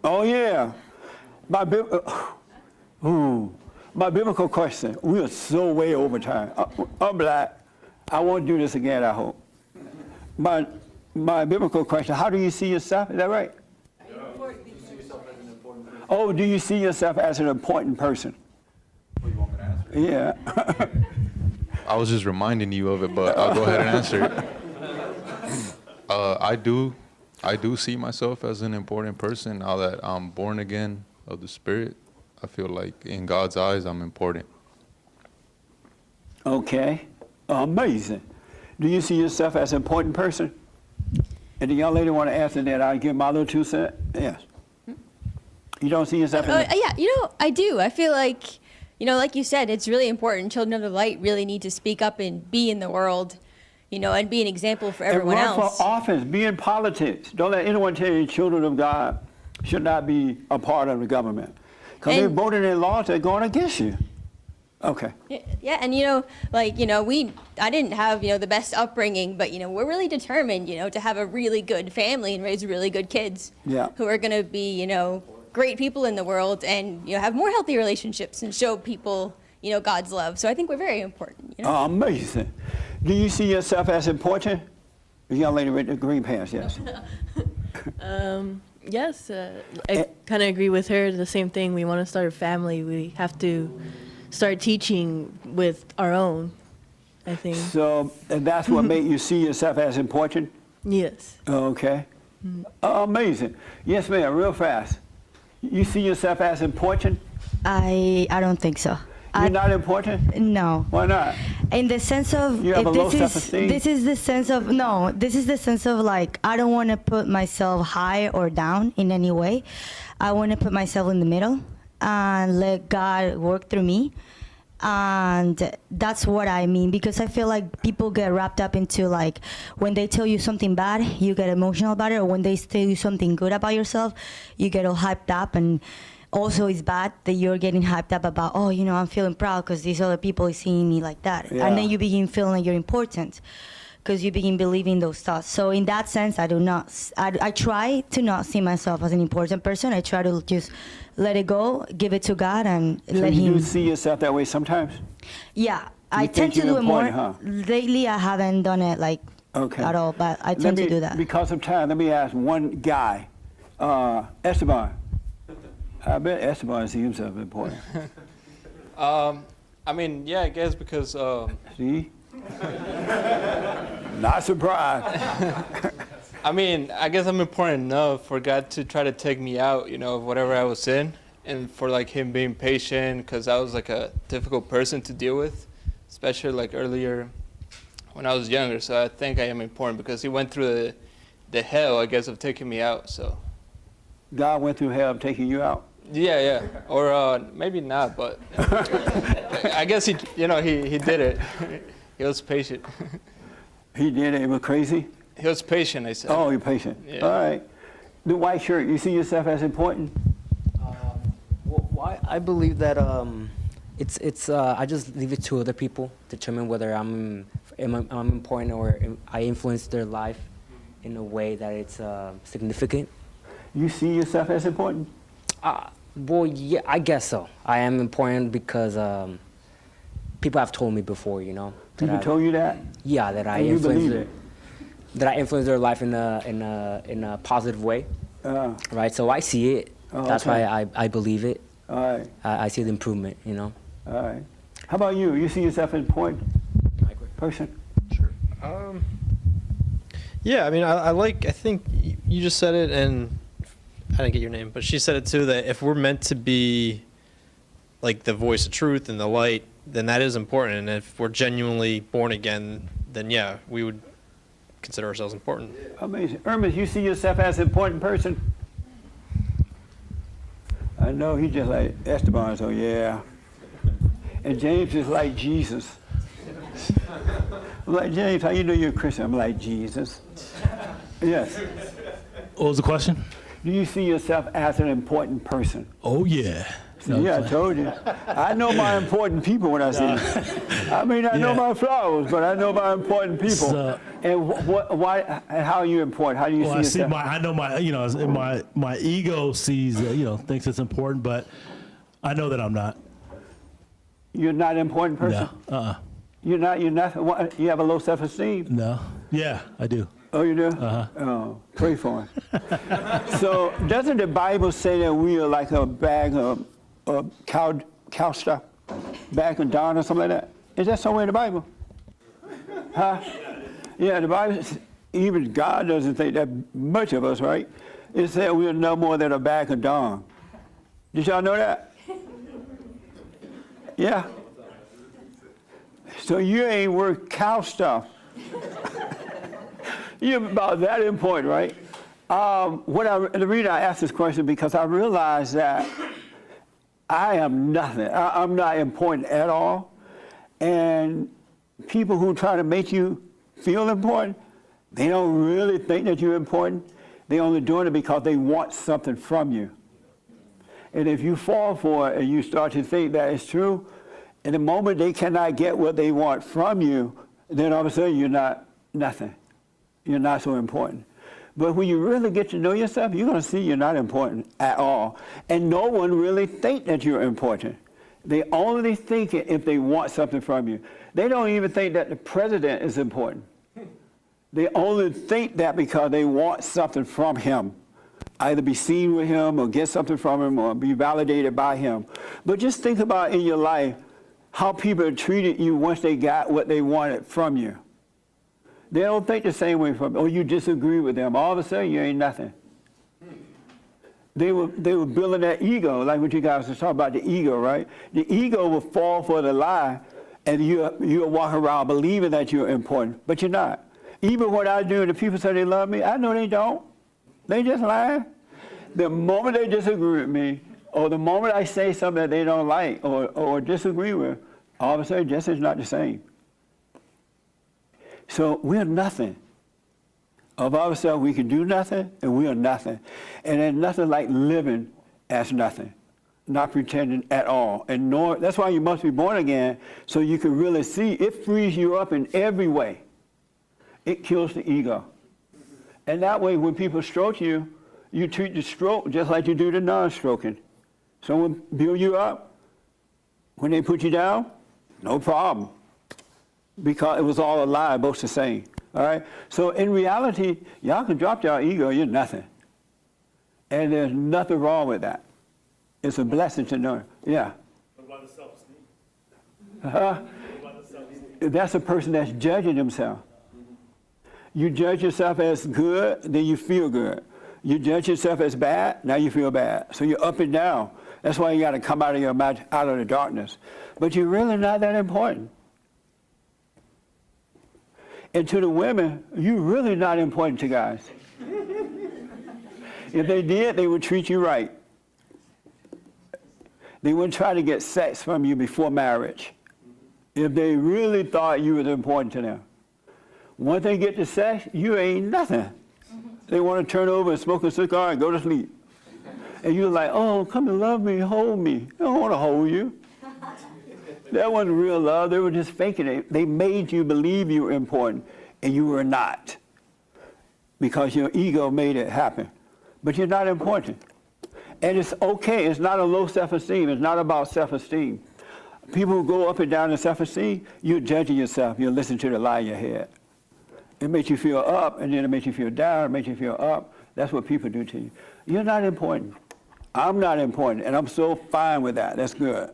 Oh, yeah. My, my biblical question, we are so way over time. I'm black. I won't do this again, I hope. My biblical question, how do you see yourself? Is that right? Oh, do you see yourself as an important person? What do you want me to answer? Yeah. I was just reminding you of it, but I'll go ahead and answer it. I do see myself as an important person now that I'm born again of the Spirit. I feel like in God's eyes, I'm important. Okay. Amazing. Do you see yourself as an important person? And the young lady want to answer that. I'll give my little 2 cents. Yes. You don't see yourself as yeah, I do. I feel like, like you said, it's really important. Children of the light really need to speak up and be in the world, and be an example for everyone and run else. for office, be in politics. Don't let anyone tell you children of God should not be a part of the government. Because they're voting in laws that are going against you. Okay. Yeah, and I didn't have, the best upbringing, but, we're really determined, to have a really good family and raise really good kids. Yeah. Who are going to be, great people in the world and, have more healthy relationships and show people, God's love. So I think we're very important. Amazing. Do you see yourself as important? The young lady with the green pants, yes. Yes, I kind of agree with her. The same thing. We want to start a family. We have to start teaching with our own, I think. So and that's what made you see yourself as important? Yes. Okay. Amazing. Yes, ma'am, real fast. You see yourself as important? I don't think so. You're not important? No. Why not? In the sense of You have a low this self-esteem? is the sense of this is the sense of like I don't want to put myself high or down in any way. I want to put myself in the middle and let God work through me. And that's what I mean, because I feel like people get wrapped up into like when they tell you something bad, you get emotional about it, or when they tell you something good about yourself, you get all hyped up. And also it's bad that you're getting hyped up about, I'm feeling proud because these other people are seeing me like that. Yeah. And then you begin feeling like you're important because you begin believing those thoughts. So in that sense, I try to not see myself as an important person. I try to just let it go, give it to God, and let Him. So you do see yourself that way sometimes? Yeah, I tend to do it more. Huh? Lately, I haven't done it at all, but I tend to do that. Because of time, let me ask one guy, Esteban. I bet Esteban sees himself important. I guess because... See? Not surprised. I guess I'm important enough for God to try to take me out, of whatever I was in, and for Him being patient, because I was a difficult person to deal with, especially earlier when I was younger. So I think I am important because He went through the hell, I guess, of taking me out. So God went through hell of taking you out? Yeah, or maybe not, but I guess he did it. He was patient. He did it. It was crazy? He was patient, I said. Oh, you're patient. Yeah. All right. The white shirt, you see yourself as important? I believe that it's I just leave it to other people to determine whether I'm important or I influence their life in a way that it's significant. You see yourself as important? Yeah, I guess so. I am important because people have told me before, People told you that? Yeah, that I And you believe it? That I influence their life in a positive way. Right, so I see it. That's okay. why I believe it. All right. I see the improvement, All right. How about you? You see yourself as an important person? Sure. Yeah, I think you just said it, and I didn't get your name, but she said it too, that if we're meant to be the voice of truth and the light, then that is important. And if we're genuinely born again, then yeah, we would consider ourselves important. Amazing. Irma, you see yourself as an important person? I know he's just like Esteban, so yeah. And James is like Jesus. I'm like, James, how you know you're a Christian? I'm like, Jesus. Yes. What was the question? Do you see yourself as an important person? Oh, yeah. Yeah, I told you. I know my important people when I see them. I mean, I know my flowers, but I know my important people. So, And why? And how are you important? How do you well, see yourself? I know my ego sees, thinks it's important, but I know that I'm not. You're not an important person. No. You're not. You have a low self-esteem. No. Yeah, I do. Oh, you do? Uh-huh. Oh, pray for him. So, doesn't the Bible say that we are like a bag of cow stuff, bag of Don or something like that? Is that somewhere in the Bible? Huh? Yeah, the Bible, even God doesn't think that much of us, right? It said we are no more than a bag of Don. Did y'all know that? Yeah. So you ain't worth cow stuff. You're about that important, right? The reason I asked this question because I realized that I am nothing. I'm not important at all. And people who try to make you feel important, they don't really think that you're important. They're only doing it because they want something from you. And if you fall for it and you start to think that it's true, in the moment they cannot get what they want from you, then all of a sudden you're not nothing. You're not so important. But when you really get to know yourself, you're going to see you're not important at all. And no one really think that you're important. They only think it if they want something from you. They don't even think that the president is important. They only think that because they want something from him. Either be seen with him or get something from him or be validated by him. But just think about in your life how people treated you once they got what they wanted from you. They don't think the same way from you. Or you disagree with them. All of a sudden, you ain't nothing. They were building that ego, like what you guys were talking about, the ego, right? The ego will fall for the lie, and you'll walk around believing that you're important, but you're not. Even what I do, the people say they love me, I know they don't. They just lie. The moment they disagree with me, or the moment I say something that they don't like or disagree with, all of a sudden, Jesse's not the same. So we're nothing. Of ourselves, we can do nothing, and we are nothing. And there's nothing like living as nothing, not pretending at all. And that's why you must be born again, so you can really see. It frees you up in every way. It kills the ego. And that way, when people stroke you, you treat the stroke just like you do the non-stroking. Someone build you up. When they put you down, no problem. Because it was all a lie, both the same. All right? So in reality, y'all can drop your ego, you're nothing. And there's nothing wrong with that. It's a blessing to know. Yeah. What about the self-esteem? What about the self-esteem? That's a person that's judging himself. You judge yourself as good, then you feel good. You judge yourself as bad, now you feel bad. So you're up and down. That's why you got to come out of the darkness. But you're really not that important. And to the women, you're really not important to guys. If they did, they would treat you right. They wouldn't try to get sex from you before marriage. If they really thought you was important to them. Once they get to sex, you ain't nothing. They want to turn over and smoke a cigar and go to sleep. And you're like, oh, come and love me, hold me. I don't want to hold you. That wasn't real love. They were just faking it. They made you believe you were important, and you were not, because your ego made it happen. But you're not important. And it's okay. It's not a low self-esteem. It's not about self-esteem. People who go up and down in self-esteem, you're judging yourself. You're listening to the lie in your head. It makes you feel up, and then it makes you feel down, it makes you feel up. That's what people do to you. You're not important. I'm not important, and I'm so fine with that. That's good.